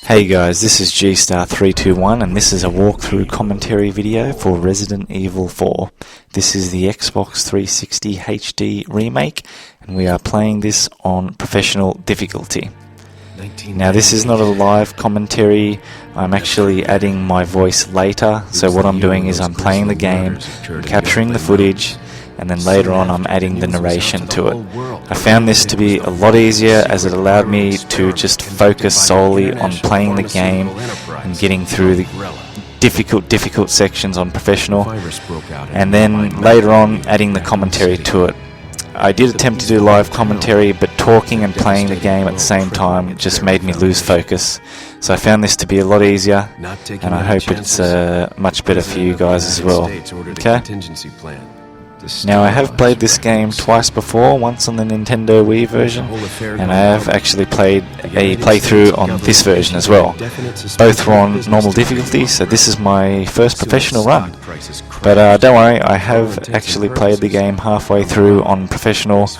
Hey guys, this is Gstar321 and this is a walkthrough commentary video for Resident Evil 4. This is the Xbox 360 HD remake and we are playing this on professional difficulty. Now this is not a live commentary, I'm actually adding my voice later, so what I'm doing is I'm playing the game, capturing the footage, and then later on I'm adding the narration to it. I found this to be a lot easier as it allowed me to just focus solely on playing the game and getting through the difficult sections on professional, and then later on adding the commentary to it. I did attempt to do live commentary, but talking and playing the game at the same time just made me lose focus. So I found this to be a lot easier, and I hope it's much better for you guys as well. Okay? Now I have played this game twice before, once on the Nintendo Wii version, and I have actually played a playthrough on this version as well. Both were on normal difficulty, so this is my first professional run. But don't worry, I have actually played the game halfway through on professional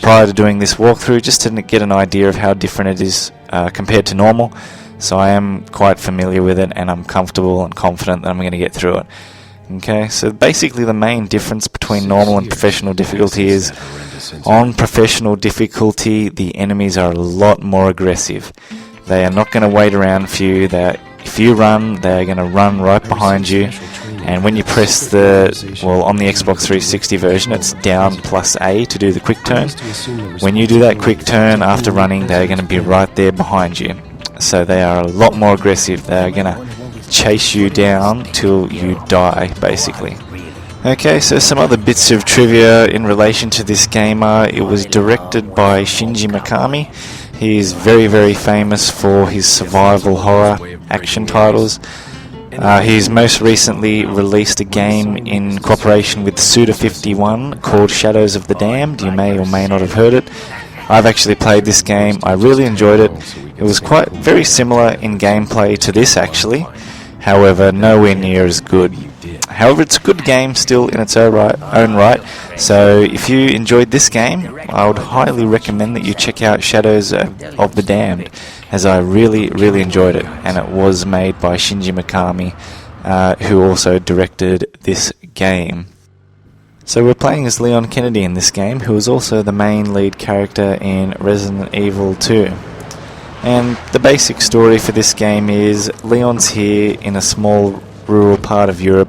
prior to doing this walkthrough, just to get an idea of how different it is compared to normal. So I am quite familiar with it, and I'm comfortable and confident that I'm going to get through it. Okay, so basically the main difference between normal and professional difficulty is on professional difficulty the enemies are a lot more aggressive. They are not going to wait around for you. If you run, they are going to run right behind you, and when you press on the Xbox 360 version it's down plus A to do the quick turn. When you do that quick turn after running, they are going to be right there behind you. So they are a lot more aggressive. They are going to chase you down till you die, basically. Okay, so some other bits of trivia in relation to this game are it was directed by Shinji Mikami. He is very famous for his survival horror action titles. He's most recently released a game in cooperation with Suda51 called Shadows of the Damned. You may or may not have heard it. I've actually played this game. I really enjoyed it. It was very similar in gameplay to this actually. However, nowhere near as good. However, it's a good game still in its own right. So if you enjoyed this game, I would highly recommend that you check out Shadows of the Damned, as I really enjoyed it. And it was made by Shinji Mikami, who also directed this game. So we're playing as Leon Kennedy in this game, who is also the main lead character in Resident Evil 2. And the basic story for this game is Leon's here in a small rural part of Europe.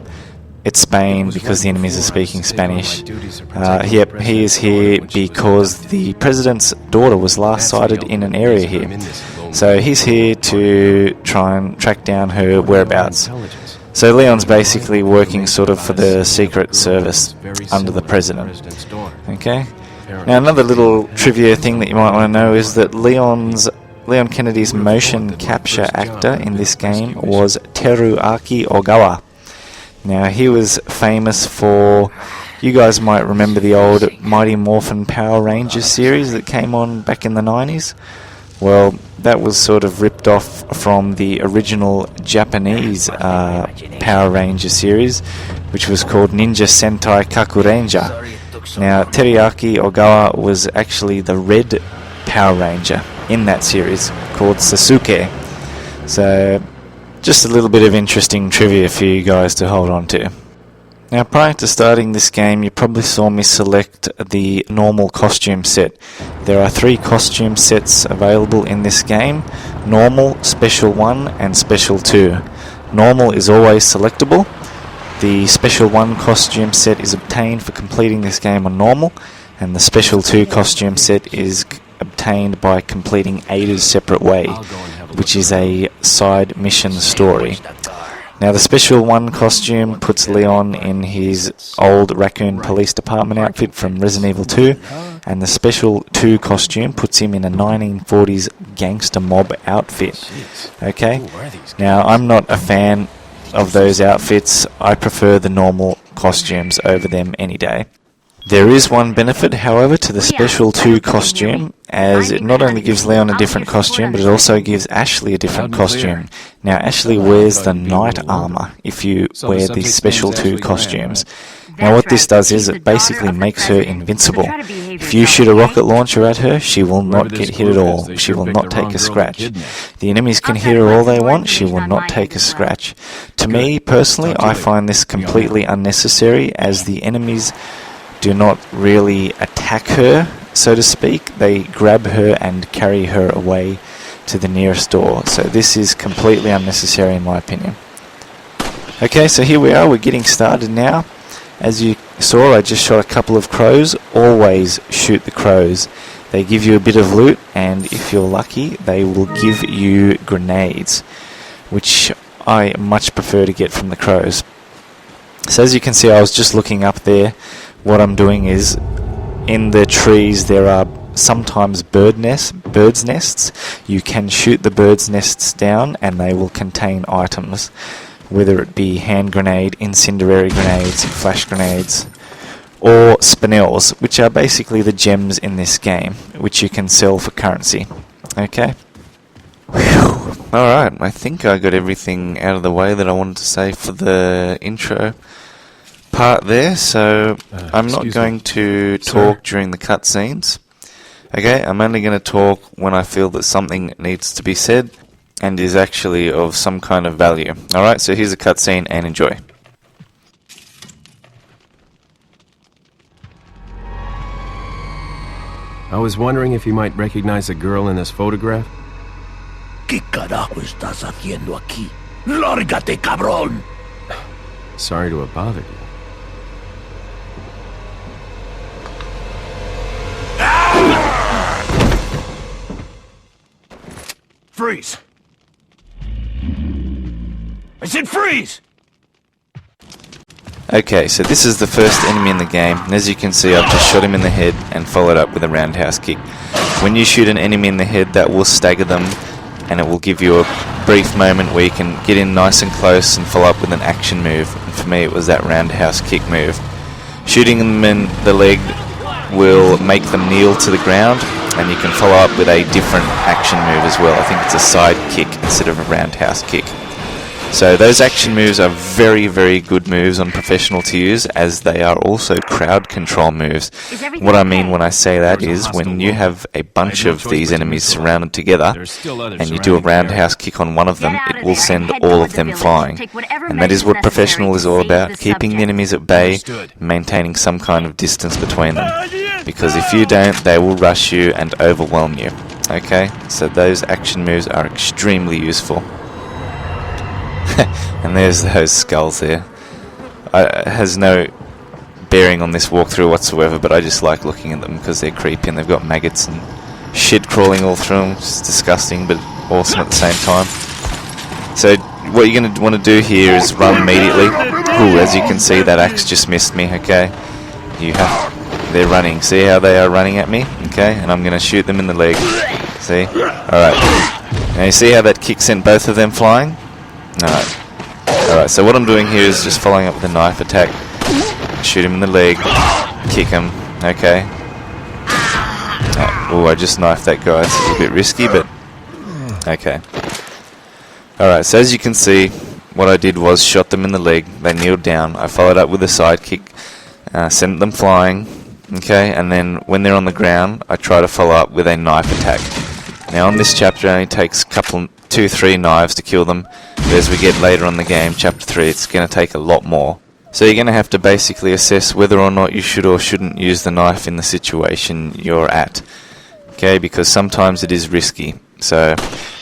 It's Spain because the enemies are speaking Spanish. He is here because the president's daughter was last sighted in an area here. So he's here to try and track down her whereabouts. So Leon's basically working sort of for the Secret Service under the president. Okay? Now another little trivia thing that you might want to know is that Leon Kennedy's motion capture actor in this game was Teruaki Ogawa. Now he was famous for, you guys might remember the old Mighty Morphin Power Rangers series that came on back in the 90s. Well, that was sort of ripped off from the original Japanese Power Ranger series, which was called Ninja Sentai Kakuranger. Now Teruaki Ogawa was actually the red Power Ranger in that series, called Sasuke. So just a little bit of interesting trivia for you guys to hold on to. Now prior to starting this game you probably saw me select the normal costume set. There are 3 costume sets available in this game: normal, special 1 and special 2. Normal is always selectable. The special 1 costume set is obtained for completing this game on normal, and the special 2 costume set is obtained by completing Ada's Separate Way, which is a side mission story. Now the special 1 costume puts Leon in his old Raccoon Police Department outfit from Resident Evil 2, and the special 2 costume puts him in a 1940s gangster mob outfit. Okay? Now I'm not a fan of those outfits. I prefer the normal costumes over them any day. There is one benefit, however, to the Special 2 costume, as it not only gives Leon a different costume, but it also gives Ashley a different costume. Now, Ashley wears the knight armor if you wear the Special 2 costumes. Now what this does is it basically makes her invincible. If you shoot a rocket launcher at her, she will not get hit at all. She will not take a scratch. The enemies can hit her all they want, she will not take a scratch. To me, personally, I find this completely unnecessary, as the enemies do not really attack her, so to speak. They grab her and carry her away to the nearest door. So this is completely unnecessary in my opinion. Okay, so here we are, we're getting started now. As you saw, I just shot a couple of crows. Always shoot the crows. They give you a bit of loot, and if you're lucky, they will give you grenades, which I much prefer to get from the crows. So as you can see, I was just looking up there. What I'm doing is, in the trees there are sometimes birds' nests. You can shoot the birds' nests down and they will contain items, whether it be hand grenade, incendiary grenades, flash grenades, or spinels, which are basically the gems in this game, which you can sell for currency. Okay. Alright, I think I got everything out of the way that I wanted to say for the intro part there, so I'm not going to talk during the cutscenes. Okay, I'm only going to talk when I feel that something needs to be said and is actually of some kind of value. Alright, so here's a cutscene and enjoy. I was wondering if you might recognize a girl in this photograph? ¿Qué carajo estás haciendo aquí? ¡Lárgate, cabrón! Sorry to have bothered you. Freeze! I said freeze! Okay, so this is the first enemy in the game, and as you can see, I've just shot him in the head and followed up with a roundhouse kick. When you shoot an enemy in the head, that will stagger them, and it will give you a brief moment where you can get in nice and close and follow up with an action move. And for me, it was that roundhouse kick move. Shooting them in the leg will make them kneel to the ground, and you can follow up with a different action move as well. I think it's a side kick instead of a roundhouse kick. So those action moves are very, very good moves on professional to use, as they are also crowd control moves. What I mean when I say that is when you have a bunch of these enemies surrounded together and you do a roundhouse kick on one of them, it will send all of them flying. And that is what professional is all about, keeping the enemies at bay, maintaining some kind of distance between them. Because if you don't, they will rush you and overwhelm you. Okay, so those action moves are extremely useful. And there's those skulls there. It has no bearing on this walkthrough whatsoever, but I just like looking at them because they're creepy and they've got maggots and shit crawling all through them. It's disgusting, but awesome at the same time. So what you're going to want to do here is run immediately. Ooh, as you can see, that axe just missed me, okay? They're running. See how they are running at me? Okay, and I'm going to shoot them in the leg. See? Alright. Now you see how that kick sent both of them flying? Alright, so what I'm doing here is just following up with a knife attack. Shoot him in the leg, kick him, okay. Oh, I just knifed that guy, it's a little bit risky, but okay. Alright, so as you can see, what I did was shot them in the leg, they kneeled down, I followed up with a side kick, sent them flying, okay, and then when they're on the ground, I try to follow up with a knife attack. Now on this chapter it only takes 2-3 knives to kill them, but as we get later on the game, chapter 3, it's going to take a lot more. So you're going to have to basically assess whether or not you should or shouldn't use the knife in the situation you're at. Okay, because sometimes it is risky. So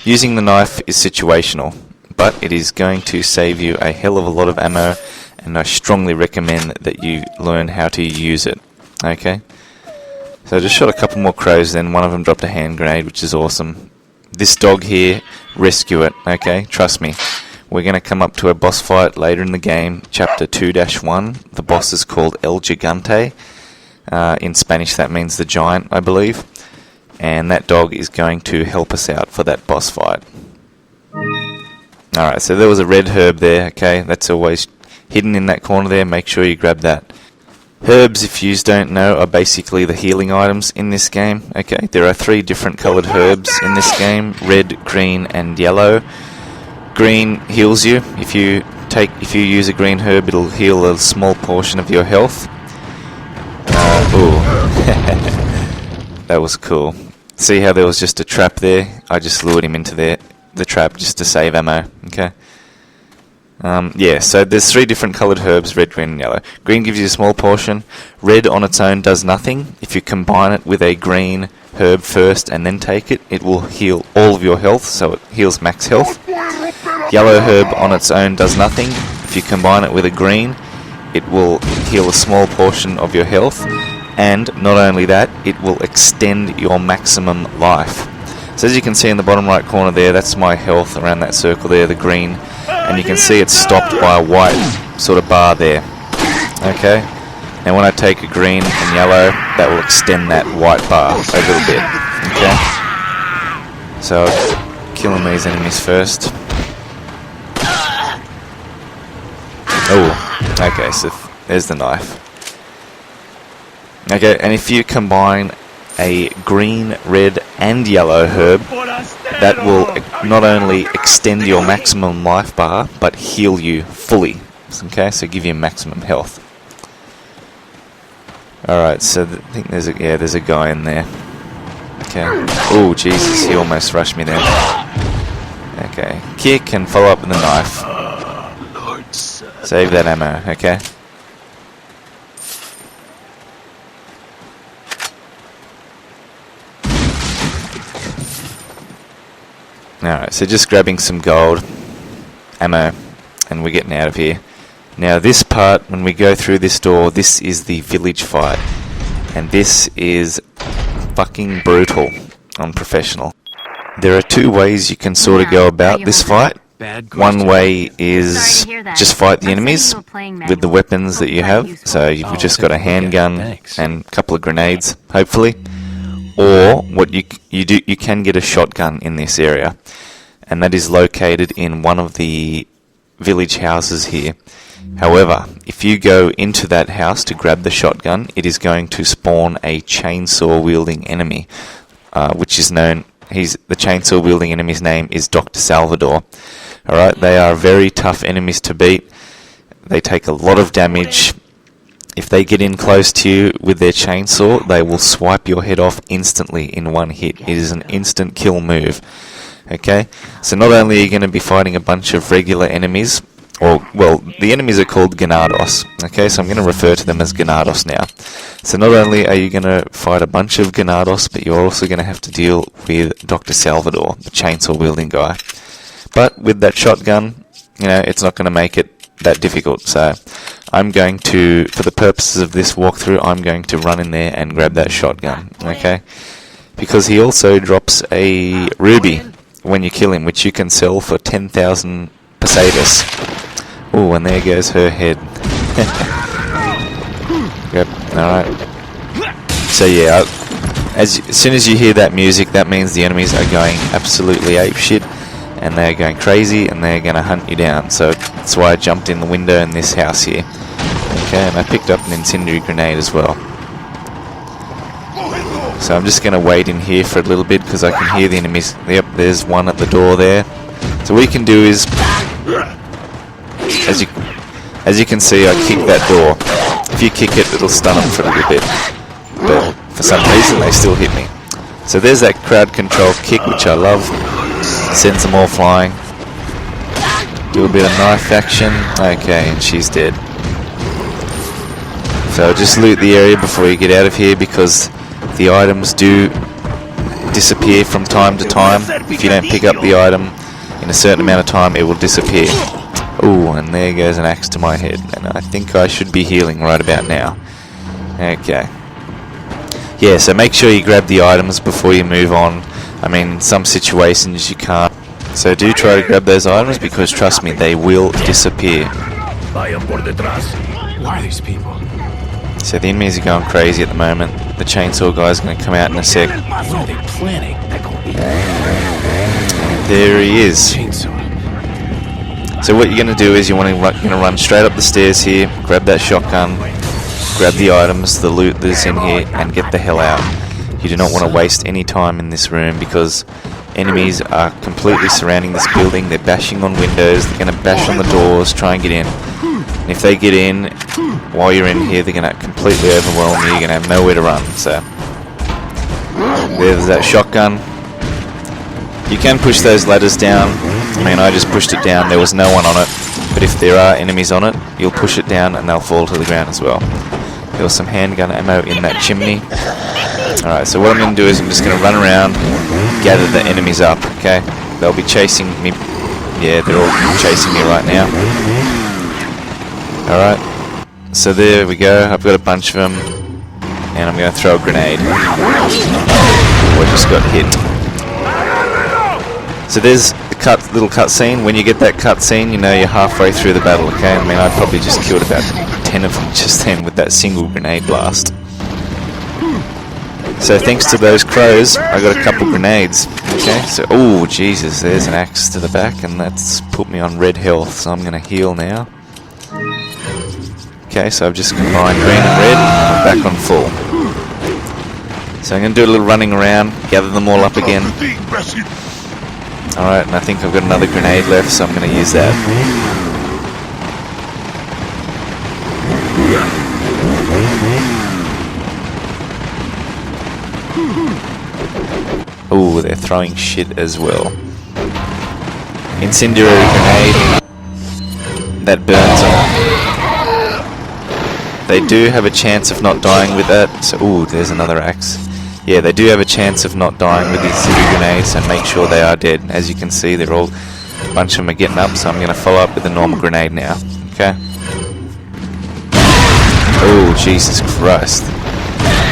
using the knife is situational, but it is going to save you a hell of a lot of ammo, and I strongly recommend that you learn how to use it. Okay? So I just shot a couple more crows, then one of them dropped a hand grenade, which is awesome. This dog here, rescue it, okay? Trust me. We're going to come up to a boss fight later in the game, chapter 2-1. The boss is called El Gigante. In Spanish that means the giant, I believe. And that dog is going to help us out for that boss fight. Alright, so there was a red herb there, okay? That's always hidden in that corner there. Make sure you grab that. Herbs, if you don't know, are basically the healing items in this game. Okay, there are 3 different coloured herbs in this game: red, green, and yellow. Green heals you. If you if you use a green herb, it'll heal a small portion of your health. Ooh. That was cool. See how there was just a trap there? I just lured him into the trap just to save ammo. Okay. Yeah, so there's 3 different coloured herbs, red, green and yellow. Green gives you a small portion. Red on its own does nothing. If you combine it with a green herb first and then take it, it will heal all of your health, so it heals max health. Yellow herb on its own does nothing. If you combine it with a green, it will heal a small portion of your health. And not only that, it will extend your maximum life. So as you can see in the bottom right corner there, that's my health around that circle there, the green. And you can see it's stopped by a white sort of bar there. Okay? Now when I take a green and yellow, that will extend that white bar a little bit. Okay? So, killing these enemies first. Oh, okay, so there's the knife. Okay, and if you combine a green, red and yellow herb, that will not only extend your maximum life bar, but heal you fully. Okay, so give you maximum health. Alright, so I think there's a guy in there. Okay. Oh, Jesus, he almost rushed me there. Okay, kick and follow up with the knife. Save that ammo, okay? Alright, so just grabbing some gold, ammo, and we're getting out of here. Now this part, when we go through this door, this is the village fight. And this is fucking brutal on professional. There are 2 ways you can sort of go about this fight. One way is just fight the enemies with the weapons that you have. So you've just got a handgun and a couple of grenades, hopefully. Or what you can get a shotgun in this area, and that is located in one of the village houses here. However, if you go into that house to grab the shotgun, it is going to spawn a chainsaw wielding enemy, which is known. The chainsaw wielding enemy's name is Dr. Salvador. Alright, they are very tough enemies to beat. They take a lot of damage. If they get in close to you with their chainsaw, they will swipe your head off instantly in one hit. It is an instant kill move. Okay? So not only are you going to be fighting a bunch of regular enemies, the enemies are called Ganados. Okay, so I'm going to refer to them as Ganados now. So not only are you going to fight a bunch of Ganados, but you're also going to have to deal with Dr. Salvador, the chainsaw wielding guy. But with that shotgun, it's not going to make it that difficult. So I'm going to, for the purposes of this walkthrough, I'm going to run in there and grab that shotgun, okay? Because he also drops a ruby when you kill him, which you can sell for 10,000 pesetas. Ooh, and there goes her head. Yep, alright. So yeah, as soon as you hear that music, that means the enemies are going absolutely apeshit, and they're going crazy, and they're going to hunt you down. So that's why I jumped in the window in this house here. Okay, and I picked up an incendiary grenade as well. So I'm just going to wait in here for a little bit because I can hear the enemies. Yep, there's one at the door there. So what you can do is, as you can see, I kick that door. If you kick it, it'll stun them for a little bit. But for some reason, they still hit me. So there's that crowd control kick, which I love. Sends them all flying. Do a bit of knife action. Okay, and she's dead. So just loot the area before you get out of here, because the items do disappear from time to time. If you don't pick up the item in a certain amount of time, it will disappear. Ooh, and there goes an axe to my head. And I think I should be healing right about now. Okay. Yeah, so make sure you grab the items before you move on. I mean, in some situations you can't. So do try to grab those items, because trust me, they will disappear. Why are these people? So the enemies are going crazy at the moment. The chainsaw guy's going to come out in a sec. What are they planning? There he is. Chainsaw. So what you're going to do is you're going to run straight up the stairs here, grab that shotgun, grab the items, the loot that's in here, and get the hell out. You do not want to waste any time in this room, because Enemies are completely surrounding this building. They're bashing on windows. They're going to bash on the doors, try and get in. And if they get in while you're in here, they're going to completely overwhelm you. You're going to have nowhere to run. So there's that shotgun. You can push those ladders down. I mean, I just pushed it down. There was no one on it. But if there are enemies on it, you'll push it down and they'll fall to the ground as well. There was some handgun ammo in that chimney. Alright, so what I'm going to do is I'm just going to run around, gather the enemies up, okay? They'll be chasing me. Yeah, they're all chasing me right now. Alright, so there we go. I've got a bunch of them. And I'm going to throw a grenade. Oh, I just got hit. So there's the little cutscene. When you get that cutscene, you know you're halfway through the battle, okay? I mean, I probably just killed about 10 of them just then with that single grenade blast. So thanks to those crows, I got a couple grenades. Okay, so oh Jesus, there's an axe to the back, and that's put me on red health. So I'm gonna heal now. Okay, so I've just combined green and red. I'm back on full. So I'm gonna do a little running around, gather them all up again. All right, and I think I've got another grenade left, so I'm gonna use that. Oh, they're throwing shit as well. Incendiary grenade. That burns them. They do have a chance of not dying with that. So, ooh, there's another axe. Yeah, they do have a chance of not dying with these incendiary grenades, so make sure they are dead. As you can see, they're all, a bunch of them are getting up, so I'm going to follow up with a normal grenade now. Okay. Oh, Jesus Christ.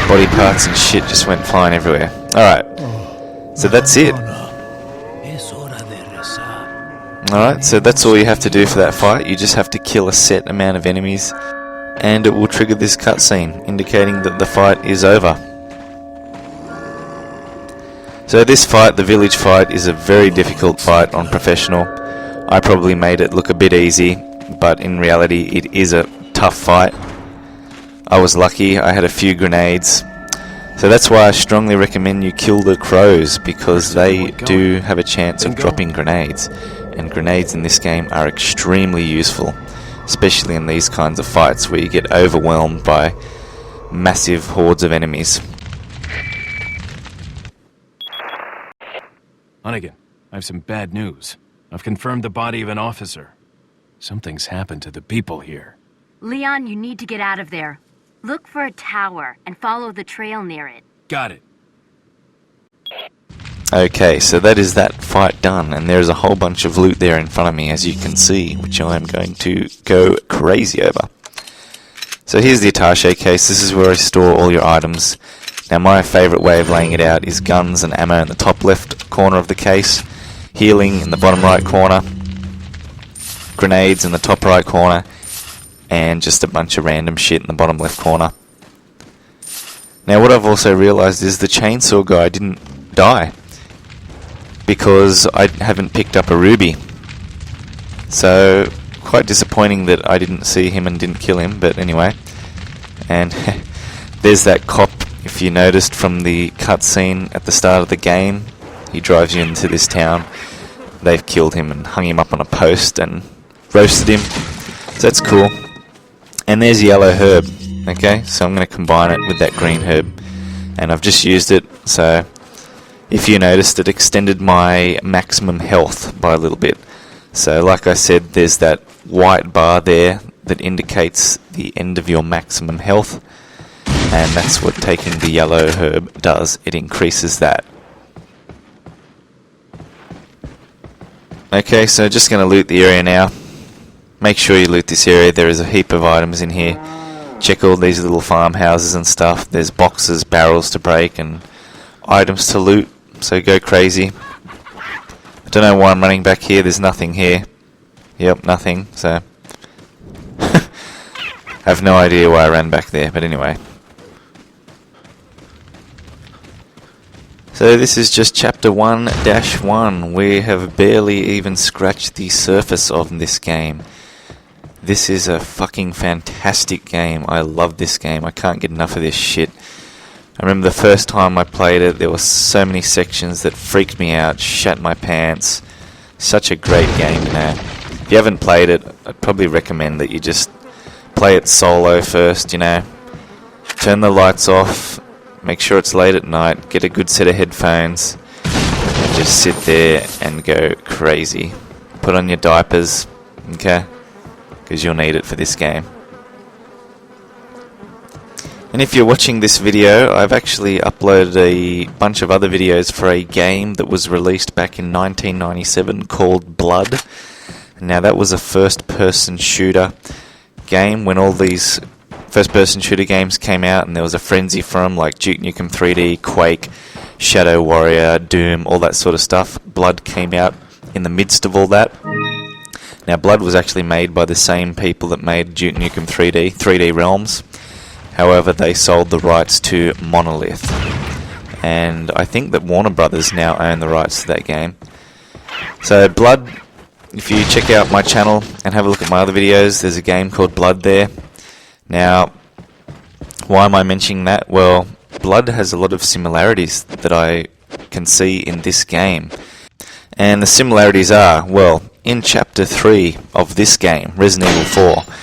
Body parts and shit just went flying everywhere. Alright. So that's it. Alright, so that's all you have to do for that fight. You just have to kill a set amount of enemies, and it will trigger this cutscene, indicating that the fight is over. So this fight, the village fight, is a very difficult fight on professional. I probably made it look a bit easy, but in reality it is a tough fight. I was lucky, I had a few grenades. So that's why I strongly recommend you kill the crows, because they do have a chance of dropping grenades. And grenades in this game are extremely useful, especially in these kinds of fights where you get overwhelmed by massive hordes of enemies. Hunnigan, I have some bad news. I've confirmed the body of an officer. Something's happened to the people here. Leon, you need to get out of there. Look for a tower and follow the trail near it. Got it. Okay, so that is that fight done, and there's a whole bunch of loot there in front of me, as you can see, which I'm going to go crazy over. So here's the attaché case. This is where I store all your items. Now my favourite way of laying it out is guns and ammo in the top left corner of the case, healing in the bottom right corner, grenades in the top right corner, and just a bunch of random shit in the bottom left corner. Now what I've also realised is the chainsaw guy didn't die, because I haven't picked up a ruby. So quite disappointing that I didn't see him and didn't kill him, but anyway. And there's that cop, if you noticed from the cutscene at the start of the game. He drives you into this town. They've killed him and hung him up on a post and roasted him. So that's cool. And there's yellow herb. Okay, so I'm going to combine it with that green herb. And I've just used it, so if you noticed, it extended my maximum health by a little bit. So like I said, there's that white bar there that indicates the end of your maximum health, and that's what taking the yellow herb does. It increases that. Okay, so just going to loot the area now. Make sure you loot this area. There is a heap of items in here. Check all these little farmhouses and stuff. There's boxes, barrels to break, and items to loot. So go crazy. I don't know why I'm running back here. There's nothing here. Yep, nothing. So I have no idea why I ran back there, but anyway. So this is just chapter 1-1. We have barely even scratched the surface of this game. This is a fucking fantastic game. I love this game. I can't get enough of this shit. I remember the first time I played it, there were so many sections that freaked me out, shat my pants. Such a great game, you know. If you haven't played it, I'd probably recommend that you just play it solo first, you know. Turn the lights off, make sure it's late at night, get a good set of headphones, and just sit there and go crazy. Put on your diapers, okay? Because you'll need it for this game. And if you're watching this video, I've actually uploaded a bunch of other videos for a game that was released back in 1997 called Blood. Now that was a first-person shooter game when all these first-person shooter games came out, and there was a frenzy for them like Duke Nukem 3D, Quake, Shadow Warrior, Doom, all that sort of stuff. Blood came out in the midst of all that. Now Blood was actually made by the same people that made Duke Nukem 3D Realms. However, they sold the rights to Monolith, and I think that Warner Brothers now own the rights to that game. So Blood, if you check out my channel and have a look at my other videos, there's a game called Blood there. Now, why am I mentioning that? Well, Blood has a lot of similarities that I can see in this game. And the similarities are, well, in Chapter 3 of this game, Resident Evil 4,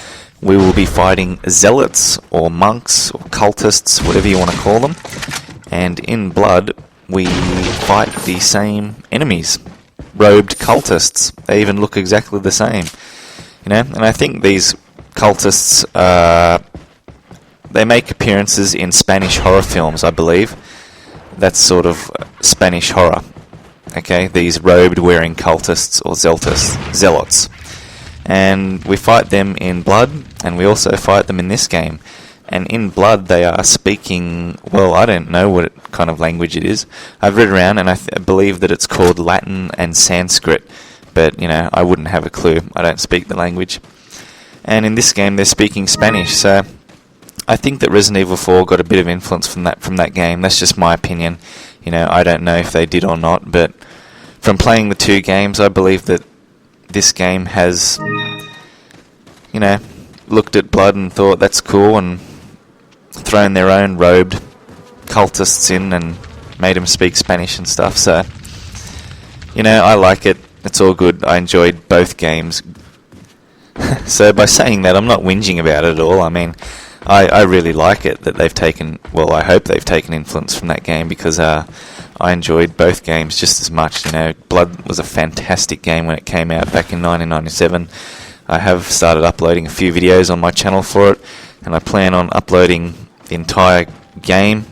we will be fighting zealots, or monks, or cultists, whatever you want to call them. And in Blood, we fight the same enemies, robed cultists. They even look exactly the same, you know. And I think these cultists, they make appearances in Spanish horror films, I believe. That's sort of Spanish horror. Okay, these robed wearing cultists or zealots. And we fight them in Blood, and we also fight them in this game. And in Blood they are speaking, well, I don't know what kind of language it is. I've read around and I believe that it's called Latin and Sanskrit, but you know, I wouldn't have a clue. I don't speak the language. And in this game they're speaking Spanish, so I think that Resident Evil 4 got a bit of influence from that game. That's just my opinion. You know, I don't know if they did or not, but from playing the two games, I believe that this game has, you know, looked at Blood and thought that's cool and thrown their own robed cultists in and made them speak Spanish and stuff. So, you know, I like it. It's all good. I enjoyed both games. So by saying that, I'm not whinging about it at all. I mean, I really like it that they've taken, well, I hope they've taken influence from that game, because I enjoyed both games just as much. You know, Blood was a fantastic game when it came out back in 1997. I have started uploading a few videos on my channel for it, and I plan on uploading the entire game,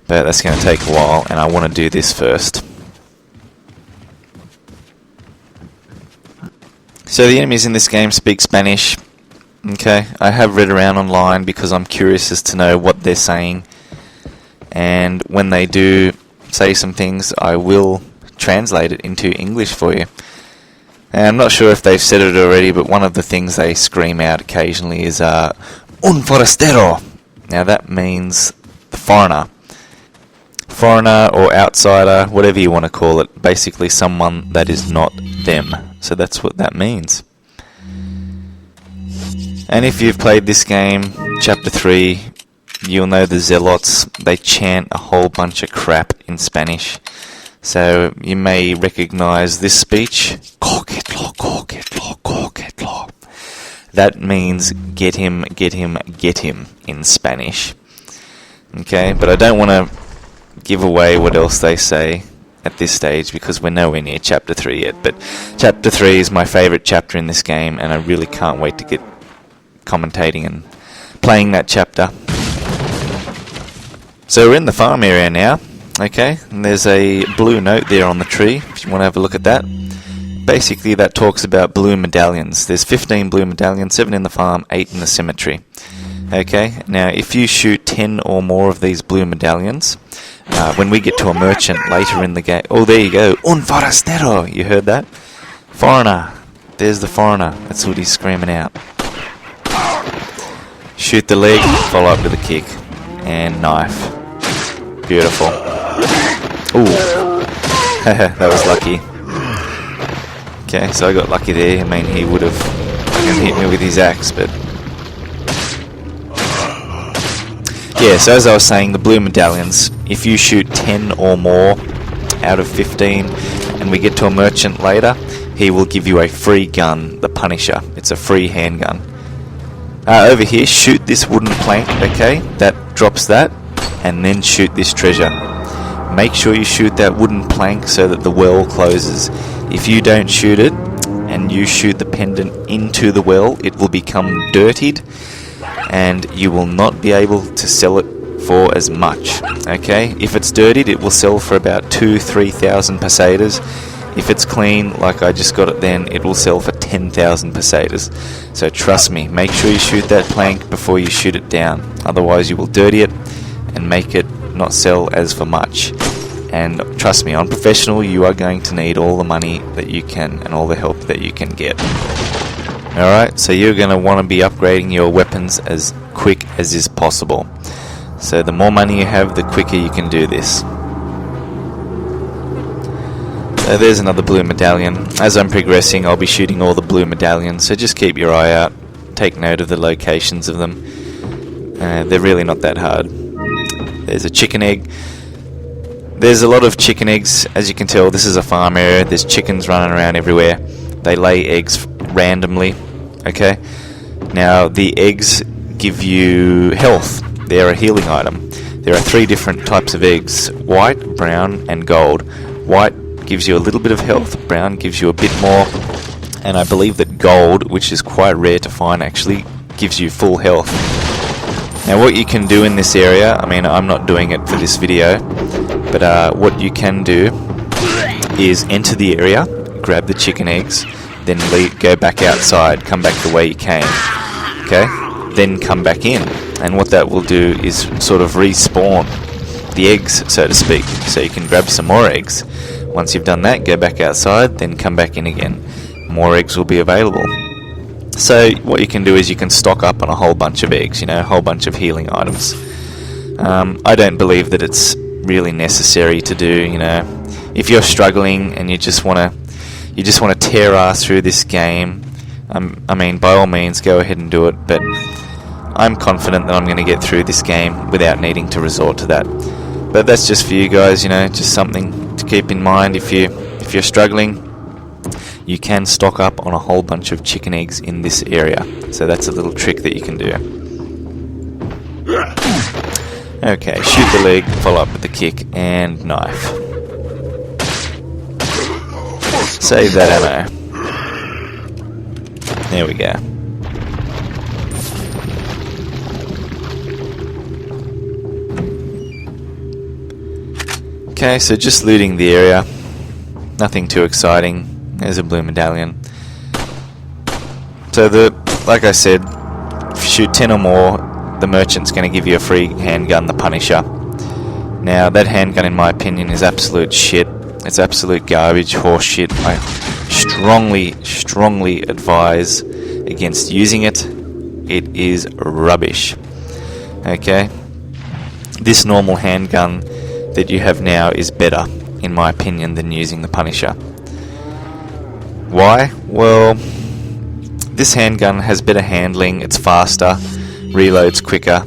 but that's going to take a while, and I want to do this first. So the enemies in this game speak Spanish. Okay, I have read around online because I'm curious as to know what they're saying, and when they do say some things, I will translate it into English for you. And I'm not sure if they've said it already, but one of the things they scream out occasionally is un forastero. Now that means the foreigner or outsider, whatever you want to call it, basically someone that is not them. So that's what that means. And if you've played this game, Chapter 3, you'll know the zealots, they chant a whole bunch of crap in Spanish. So you may recognize this speech. That means get him, get him, get him in Spanish. Okay, but I don't want to give away what else they say at this stage because we're nowhere near Chapter 3 yet. But Chapter 3 is my favorite chapter in this game, and I really can't wait to get commentating and playing that chapter. So we're in the farm area now, okay, and there's a blue note there on the tree if you want to have a look at that. Basically that talks about blue medallions. There's 15 blue medallions, 7 in the farm, 8 in the cemetery. Okay, now if you shoot 10 or more of these blue medallions, when we get to a merchant later in the game, oh there you go, un forastero, you heard that? Foreigner, there's the foreigner, that's what he's screaming out. Shoot the leg, follow up with a kick, and knife. Beautiful. Ooh, that was lucky. Okay, so I got lucky there. I mean, he would have hit me with his axe, but yeah, so as I was saying, the blue medallions, if you shoot 10 or more out of 15 and we get to a merchant later, he will give you a free gun, the Punisher. It's a free handgun. Over here, shoot this wooden plank, okay? That drops that, and then shoot this treasure. Make sure you shoot that wooden plank so that the well closes. If you don't shoot it, and you shoot the pendant into the well, it will become dirtied, and you will not be able to sell it for as much, okay? If it's dirtied, it will sell for about 2,000-3,000 pesetas. If it's clean, like I just got it then, it will sell for 10,000 pesetas. So trust me, make sure you shoot that plank before you shoot it down. Otherwise you will dirty it and make it not sell as for much. And trust me, on professional, you are going to need all the money that you can and all the help that you can get. Alright, so you're going to want to be upgrading your weapons as quick as is possible. So the more money you have, the quicker you can do this. So there's another blue medallion. As I'm progressing, I'll be shooting all the blue medallions, so just keep your eye out. Take note of the locations of them. They're really not that hard. There's a chicken egg. There's a lot of chicken eggs. As you can tell, this is a farm area. There's chickens running around everywhere. They lay eggs randomly, okay? Now, the eggs give you health. They're a healing item. There are 3 different types of eggs: white, brown, and gold. White gives you a little bit of health, brown gives you a bit more, and I believe that gold, which is quite rare to find actually, gives you full health. Now what you can do in this area, I mean, I'm not doing it for this video, but what you can do is enter the area, grab the chicken eggs, then go back outside, come back the way you came, okay? Then come back in, and what that will do is sort of respawn the eggs, so to speak, so you can grab some more eggs. Once you've done that, go back outside, then come back in again. More eggs will be available. So what you can do is you can stock up on a whole bunch of eggs, you know, a whole bunch of healing items. I don't believe that it's really necessary to do, you know. If you're struggling and you just want to tear ass through this game, I mean, by all means, go ahead and do it, but I'm confident that I'm going to get through this game without needing to resort to that. But that's just for you guys, you know, just something to keep in mind. If you're struggling, you can stock up on a whole bunch of chicken eggs in this area. So that's a little trick that you can do. Okay, shoot the leg, follow up with the kick and knife. Save that ammo. There we go. Okay, so just looting the area. Nothing too exciting. There's a blue medallion. So like I said, if you shoot 10 or more, the merchant's going to give you a free handgun, the Punisher. Now, that handgun, in my opinion, is absolute shit. It's absolute garbage, horse shit. I strongly advise against using it. It is rubbish. Okay? This normal handgun that you have now is better, in my opinion, than using the Punisher. Why? Well, this handgun has better handling, it's faster, reloads quicker.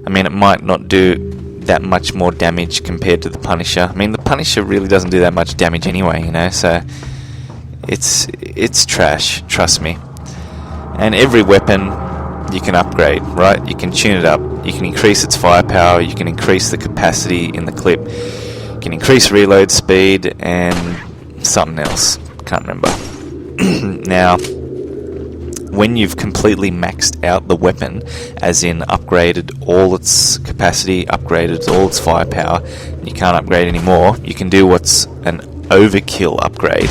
I mean, it might not do that much more damage compared to the Punisher. I mean, the Punisher really doesn't do that much damage anyway, you know, so it's trash, trust me. And every weapon you can upgrade, right? You can tune it up, you can increase its firepower, you can increase the capacity in the clip, you can increase reload speed, and something else, can't remember. Now, when you've completely maxed out the weapon, as in upgraded all its capacity, upgraded all its firepower, and you can't upgrade anymore, you can do what's an overkill upgrade.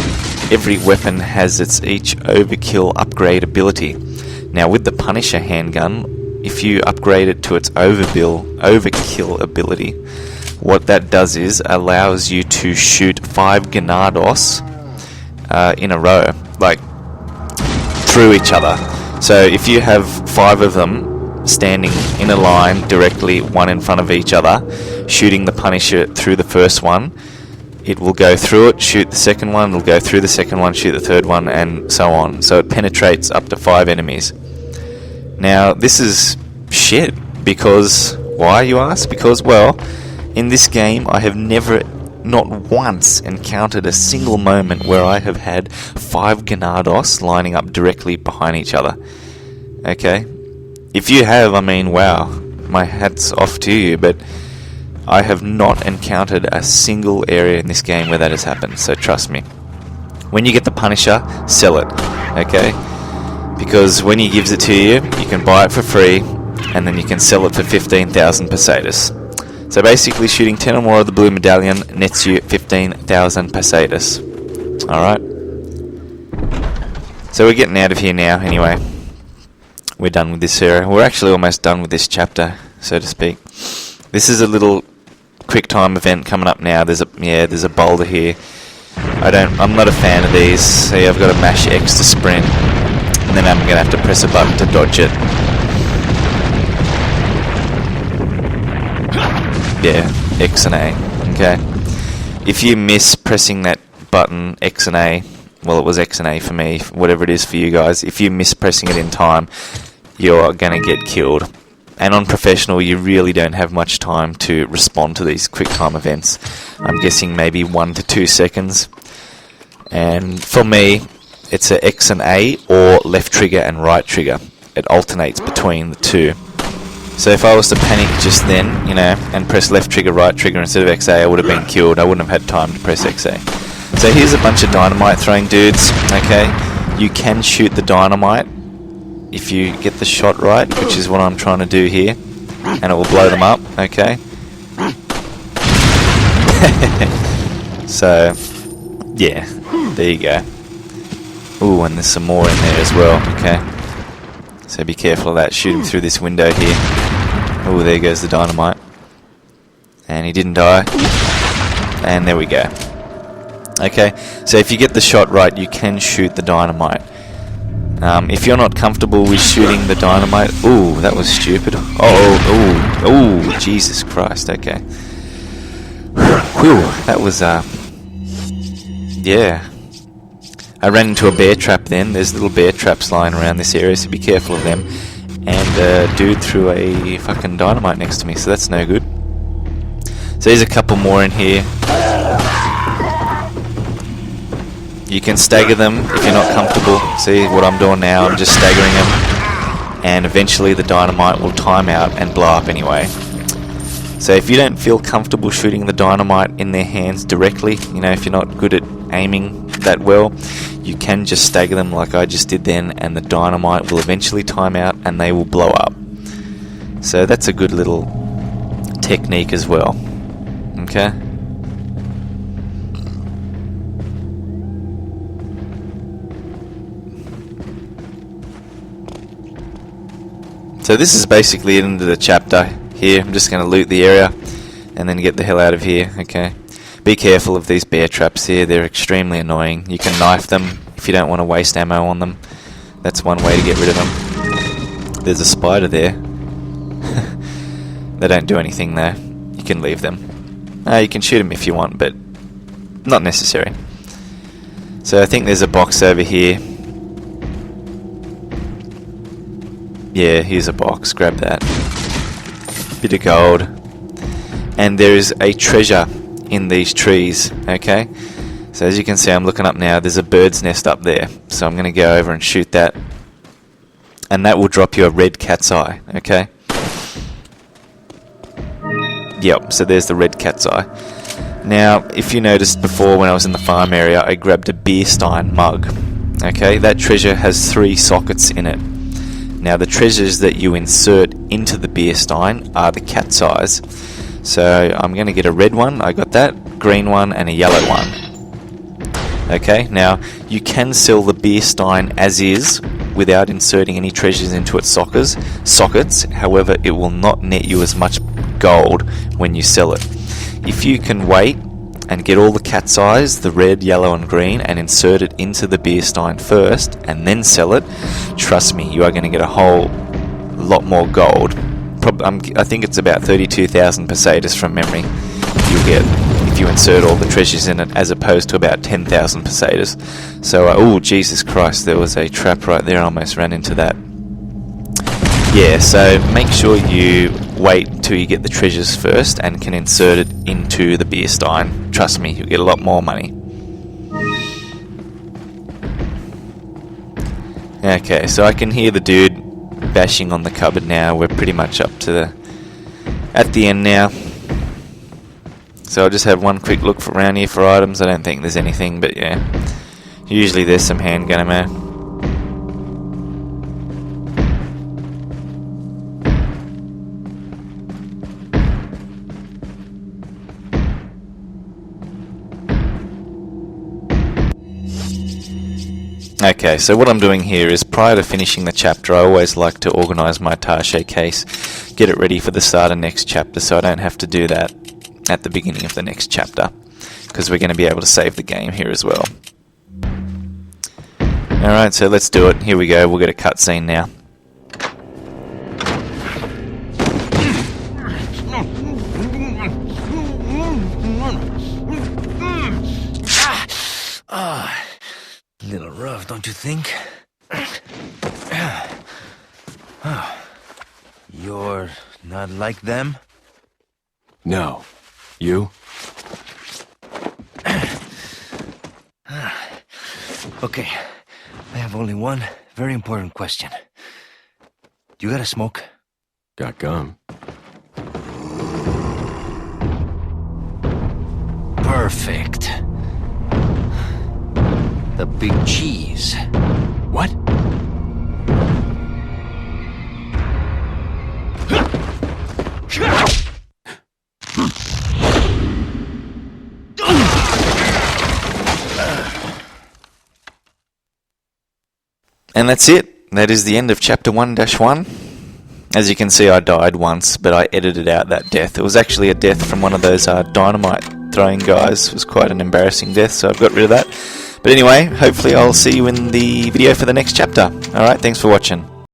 Every weapon has each overkill upgrade ability. Now, with the Punisher handgun, if you upgrade it to its overkill ability, what that does is allows you to shoot 5 Ganados in a row, like through each other. So if you have 5 of them standing in a line directly, one in front of each other, shooting the Punisher through the first one, it will go through it, shoot the second one, it'll go through the second one, shoot the third one, and so on. So it penetrates up to 5 enemies. Now, this is shit, because Why, you ask? Because, well, in this game I have never, not once, encountered a single moment where I have had 5 Ganados lining up directly behind each other. Okay? If you have, I mean, wow, my hat's off to you, but I have not encountered a single area in this game where that has happened, so trust me. When you get the Punisher, sell it, okay? Because when he gives it to you, you can buy it for free, and then you can sell it for 15,000 pesetas. So basically, shooting 10 or more of the blue medallion nets you 15,000 pesetas. Alright? So we're getting out of here now, anyway. We're done with this area. We're actually almost done with this chapter, so to speak. This is a little quick time event coming up now. There's a boulder here. I'm not a fan of these. See, I've got to mash X to sprint, and then I'm going to have to press a button to dodge it. Yeah, X and A. Okay. If you miss pressing that button, X and A, well, it was X and A for me, whatever it is for you guys, if you miss pressing it in time, you're going to get killed. And on professional, you really don't have much time to respond to these quick time events. I'm guessing maybe 1 to 2 seconds. And for me, it's a X and A or left trigger and right trigger. It alternates between the two. So if I was to panic just then, and press left trigger, right trigger instead of XA, I would have been killed. I wouldn't have had time to press XA. So here's a bunch of dynamite throwing dudes, okay? You can shoot the dynamite if you get the shot right, which is what I'm trying to do here, and it will blow them up, okay? So, yeah, there you go. Ooh, and there's some more in there as well, okay? So be careful of that, shooting through this window here. Ooh, there goes the dynamite. And he didn't die. And there we go. Okay, so if you get the shot right, you can shoot the dynamite. If you're not comfortable with shooting the dynamite... Ooh, that was stupid. Oh, Jesus Christ, okay. Whew, that was, yeah. I ran into a bear trap then. There's little bear traps lying around this area, so be careful of them. And a dude threw a fucking dynamite next to me, so that's no good. So there's a couple more in here. You can stagger them if you're not comfortable. See what I'm doing now? I'm just staggering them. And eventually the dynamite will time out and blow up anyway. So if you don't feel comfortable shooting the dynamite in their hands directly, if you're not good at aiming that well, you can just stagger them like I just did then, and the dynamite will eventually time out and they will blow up. So that's a good little technique as well. Okay? So this is basically the end of the chapter here. I'm just going to loot the area and then get the hell out of here, okay? Be careful of these bear traps here. They're extremely annoying. You can knife them if you don't want to waste ammo on them. That's one way to get rid of them. There's a spider there. They don't do anything there. You can leave them. You can shoot them if you want, but not necessary. So I think there's a box over here. Yeah, here's a box. Grab that. Bit of gold. And there is a treasure in these trees, okay? So as you can see, I'm looking up now. There's a bird's nest up there. So I'm going to go over and shoot that. And that will drop you a red cat's eye, okay? Yep, so there's the red cat's eye. Now, if you noticed before when I was in the farm area, I grabbed a beer stein mug. Okay, that treasure has 3 sockets in it. Now, the treasures that you insert into the beer stein are the cat's eyes. So I'm going to get a red one, I got that, green one, and a yellow one. Okay, now you can sell the beer stein as is without inserting any treasures into its sockets. However, it will not net you as much gold when you sell it. If you can wait and get all the cat's eyes, the red, yellow and green, and insert it into the beer stein first and then sell it, trust me, you are going to get a whole lot more gold. I think it's about 32,000 pesetas from memory you'll get if you insert all the treasures in it, as opposed to about 10,000 pesetas. So, oh Jesus Christ, there was a trap right there, I almost ran into that. Yeah, so make sure you wait until you get the treasures first and can insert it into the beer stein. Trust me, you'll get a lot more money. Okay, so I can hear the dude bashing on the cupboard now. We're pretty much at the end now. So I'll just have one quick look around here for items. I don't think there's anything, but yeah. Usually there's some handgun ammo. Okay, so what I'm doing here is prior to finishing the chapter, I always like to organise my attaché case, get it ready for the start of next chapter, so I don't have to do that at the beginning of the next chapter, because we're going to be able to save the game here as well. Alright, so let's do it. Here we go, we'll get a cutscene now. Little rough, don't you think? You're not like them? No. You? Okay, I have only one very important question. You got a smoke? Got gum. Perfect. The big cheese. What? And that's it. That is the end of chapter 1-1. As you can see, I died once, but I edited out that death. It was actually a death from one of those dynamite throwing guys. It was quite an embarrassing death, so I've got rid of that. But anyway, hopefully I'll see you in the video for the next chapter. Alright, thanks for watching.